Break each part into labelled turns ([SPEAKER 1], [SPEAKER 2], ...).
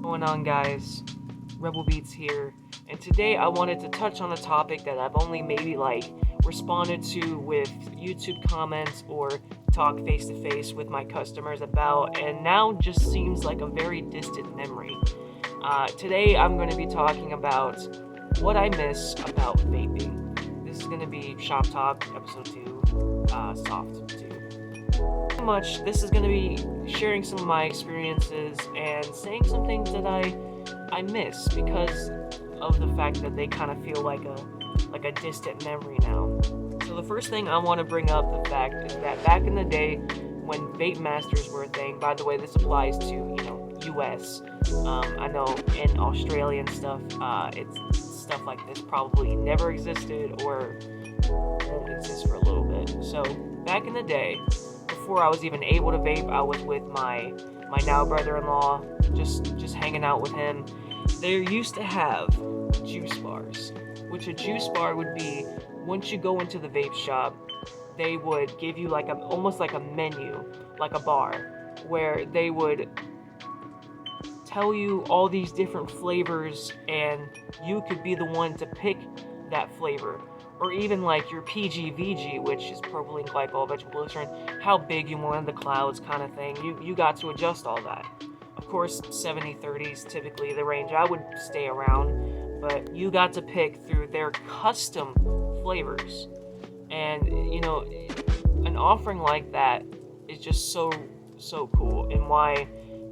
[SPEAKER 1] Going on, guys? Rebel Beats here, and today I wanted to touch on a topic that I've only maybe responded to with YouTube comments or talk face to face with my customers about, and now just seems like a very distant memory. Today I'm going to be talking about what I miss about vaping. This is going to be Shop Talk episode 2, Soft 2. Pretty much, this is going to be sharing some of my experiences and saying some things that I miss because of the fact that they kind of feel like a distant memory now. So the first thing I want to bring up, the fact is that back in the day when Vape Masters were a thing, by the way, this applies to, US. I know in Australia and stuff, it's stuff like this probably never existed or won't exist for a little bit. So back in the day, before I was even able to vape, I was with my now brother-in-law, just hanging out with him. They used to have juice bars, which a juice bar would be once you go into the vape shop, they would give you almost like a menu, like a bar, where they would tell you all these different flavors and you could be the one to pick that flavor. Or even like your PGVG, which is propylene glycol vegetable glycerin, how big you wanted the clouds kind of thing. You got to adjust all that. Of course, 70-30s typically the range I would stay around, but you got to pick through their custom flavors. And an offering like that is just so cool, and why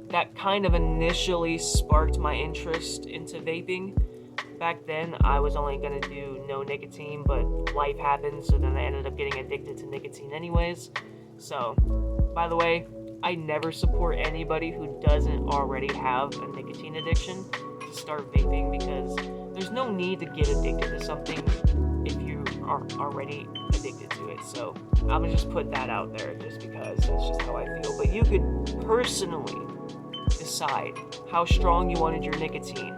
[SPEAKER 1] that kind of initially sparked my interest into vaping. Back then, I was only going to do no nicotine, but life happened, so then I ended up getting addicted to nicotine anyways. So, by the way, I never support anybody who doesn't already have a nicotine addiction to start vaping, because there's no need to get addicted to something if you are already addicted to it. So, I'm going to just put that out there just because that's just how I feel. But you could personally decide how strong you wanted your nicotine,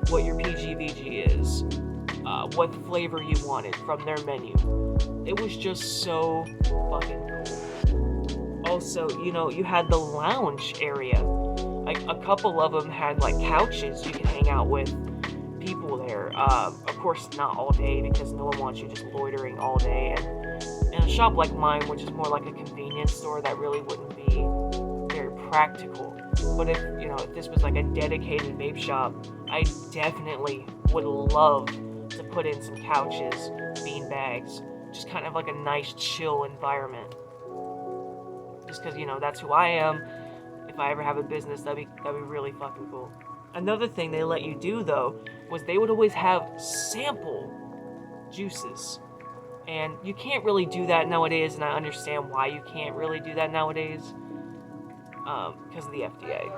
[SPEAKER 1] what your PGVG is, what flavor you wanted from their menu. It was just so fucking cool. Also, you had the lounge area. Like, a couple of them had couches you could hang out with people there. Of course, not all day, because no one wants you just loitering all day. And a shop like mine, which is more like a convenience store, that really wouldn't be very practical. But if this was like a dedicated vape shop, I definitely would love to put in some couches, bean bags, just kind of like a nice chill environment. Just because that's who I am. If I ever have a business, that'd be really fucking cool. Another thing they let you do though was they would always have sample juices, and you can't really do that nowadays. And I understand why you can't really do that nowadays. Because of the FDA.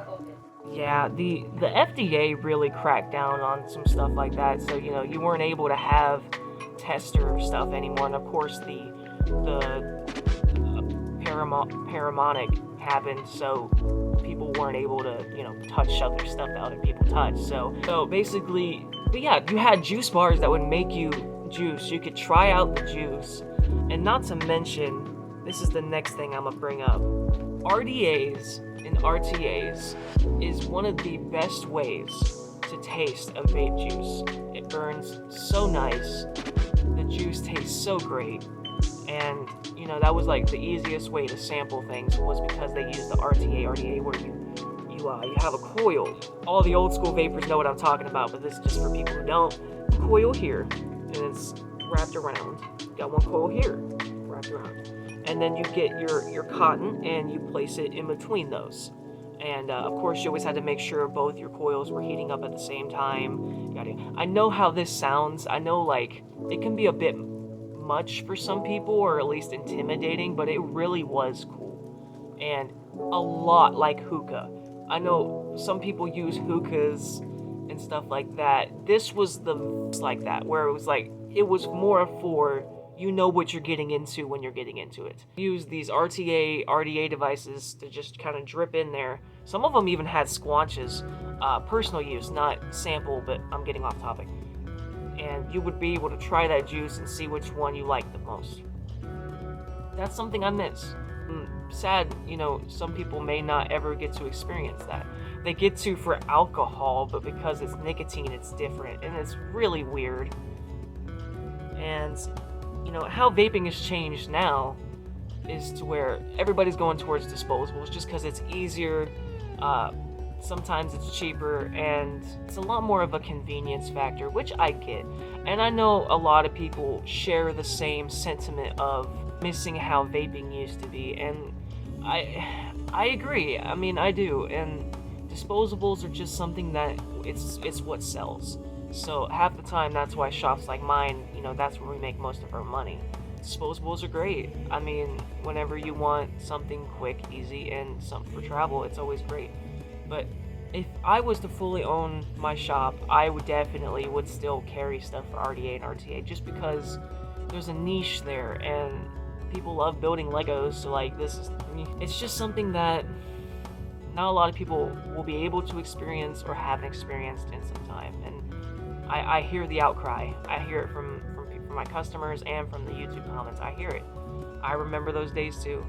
[SPEAKER 1] Yeah, the FDA really cracked down on some stuff like that, so you weren't able to have tester stuff anymore. And of course the paramonic happened, so people weren't able to touch other stuff that other people touched. So basically, but yeah, you had juice bars that would make you juice. You could try out the juice, and not to mention, this is the next thing I'm gonna bring up. RDAs and RTAs is one of the best ways to taste a vape juice. It burns so nice, the juice tastes so great, and that was like the easiest way to sample things, was because they used the RDA where you have a coil. All the old school vapors know what I'm talking about, but this is just for people who don't. Coil here, and it's wrapped around. Got one coil here, wrapped around. And then you get your cotton and you place it in between those. And of course, you always had to make sure both your coils were heating up at the same time. I know how this sounds. I know it can be a bit much for some people, or at least intimidating, but it really was cool. And a lot like hookah. I know some people use hookahs and stuff like that. This was like that, where it was more for what you're getting into when you're getting into it. Use these RDA devices to just kind of drip in there. Some of them even had squanches, personal use, not sample, but I'm getting off topic. And you would be able to try that juice and see which one you like the most. That's something I miss. Sad, some people may not ever get to experience that. they get to for alcohol, but because it's nicotine, it's different, and it's really weird. And how vaping has changed now is to where everybody's going towards disposables just because it's easier. Sometimes it's cheaper, and it's a lot more of a convenience factor, which I get. And I know a lot of people share the same sentiment of missing how vaping used to be, and I agree. I mean, I do. And disposables are just something that it's what sells. So half the time, that's why shops like mine, that's where we make most of our money. Disposables are great. I mean, whenever you want something quick, easy, and something for travel, it's always great. But if I was to fully own my shop, I would still carry stuff for RDA and RTA, just because there's a niche there, and people love building Legos. So it's just something that not a lot of people will be able to experience or haven't experienced in some time. And I hear the outcry. I hear it from my customers and from the YouTube comments. I hear it. I remember those days too.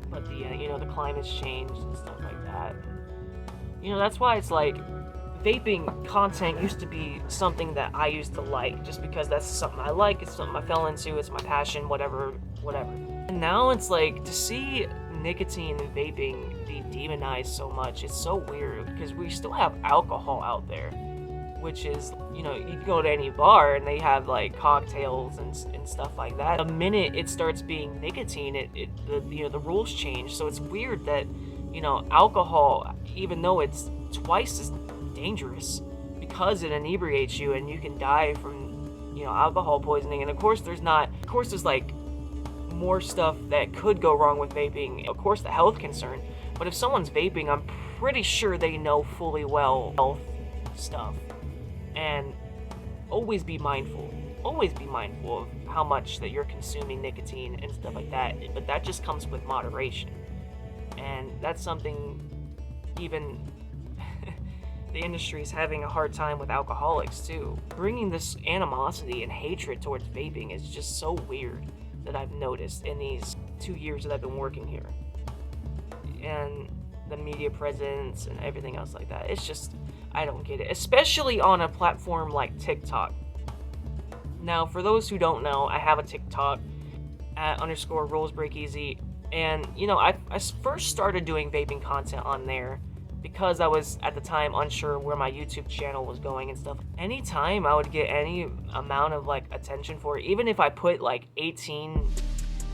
[SPEAKER 1] But the climate's changed and stuff like that. That's why it's like vaping content used to be something that I used to like, just because that's something I like, it's something I fell into, it's my passion, whatever. And now it's like, to see nicotine and vaping be demonized so much, it's so weird, because we still have alcohol out there, which is, you go to any bar and they have like cocktails and stuff like that. The minute it starts being nicotine, the rules change. So it's weird that alcohol, even though it's twice as dangerous because it inebriates you and you can die from alcohol poisoning. And of course there's like more stuff that could go wrong with vaping. Of course, the health concern, but if someone's vaping, I'm pretty sure they know fully well health stuff. And always be mindful of how much that you're consuming nicotine and stuff like that. But that just comes with moderation. And that's something even the industry is having a hard time with alcoholics too. Bringing this animosity and hatred towards vaping is just so weird, that I've noticed in these 2 years that I've been working here. And the media presence and everything else like that. It's just, I don't get it. Especially on a platform like TikTok. Now, for those who don't know, I have a TikTok at @RulesBreakEasy. And, I first started doing vaping content on there because I was, at the time, unsure where my YouTube channel was going and stuff. Anytime I would get any amount of, attention for it, even if I put, 18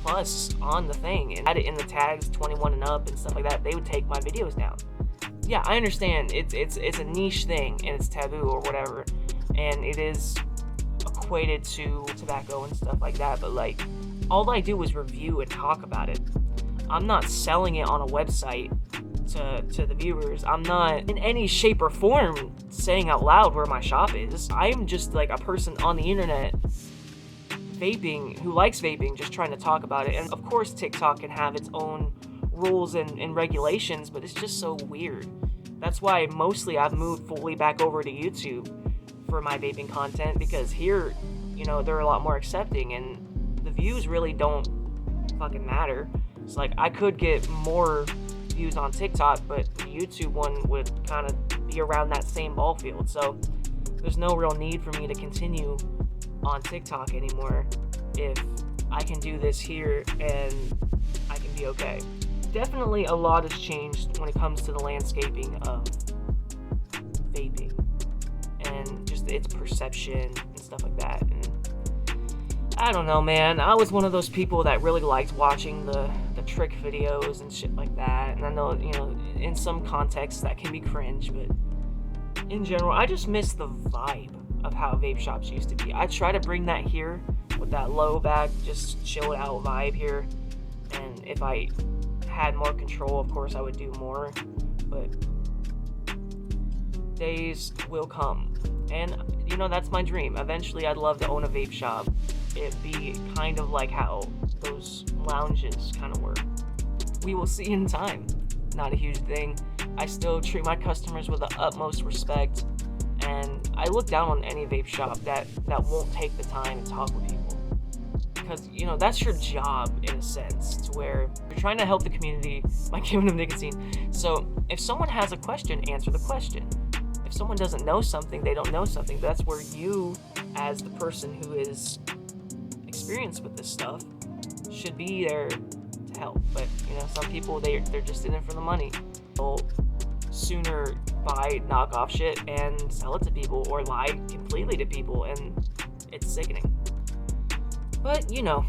[SPEAKER 1] plus on the thing and had it in the tags 21 and up and stuff like that, they would take my videos down. Yeah, I understand it's a niche thing and it's taboo or whatever, and it is equated to tobacco and stuff like that, but, all I do is review and talk about it. I'm not selling it on a website to the viewers. I'm not in any shape or form saying out loud where my shop is. I'm just a person on the internet vaping, who likes vaping, just trying to talk about it. And of course TikTok can have its own rules and regulations, but it's just so weird. That's why mostly I've moved fully back over to YouTube for my vaping content, because here, they're a lot more accepting and the views really don't fucking matter. It's I could get more views on TikTok, but the YouTube one would kind of be around that same ball field. So there's no real need for me to continue on TikTok anymore if I can do this here and I can be okay. Definitely a lot has changed when it comes to the landscaping of vaping and just its perception and stuff like that. And I don't know, man. I was one of those people that really liked watching the trick videos and shit like that. And I know, in some contexts that can be cringe, but in general, I just miss the vibe of how vape shops used to be. I try to bring that here with that low back, just chilled out vibe here. And if I had more control, of course, I would do more. But days will come. And, that's my dream. Eventually, I'd love to own a vape shop. It'd be kind of like how those lounges kind of work. We will see in time. Not a huge thing. I still treat my customers with the utmost respect, and I look down on any vape shop that won't take the time to talk with people, because, you know, that's your job in a sense, to where you're trying to help the community by giving them nicotine. So if someone has a question, answer the question. If someone doesn't know something, they don't know something. That's where you, as the person who is experienced with this stuff, should be there to help. But, you know, some people, they're just in it for the money. They'll sooner buy knockoff shit and sell it to people, or lie completely to people, and it's sickening. But, you know,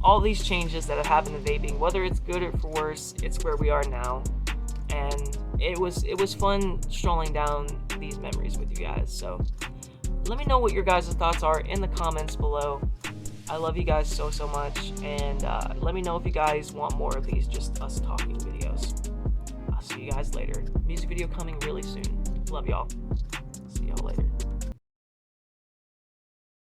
[SPEAKER 1] all these changes that have happened in vaping, whether it's good or for worse, it's where we are now. And it was fun strolling down these memories with you guys. So let me know what your guys' thoughts are in the comments below. I love you guys so much, and let me know if you guys want more of these just us talking videos. I'll see you guys later. Music video coming really soon. Love y'all. See y'all later.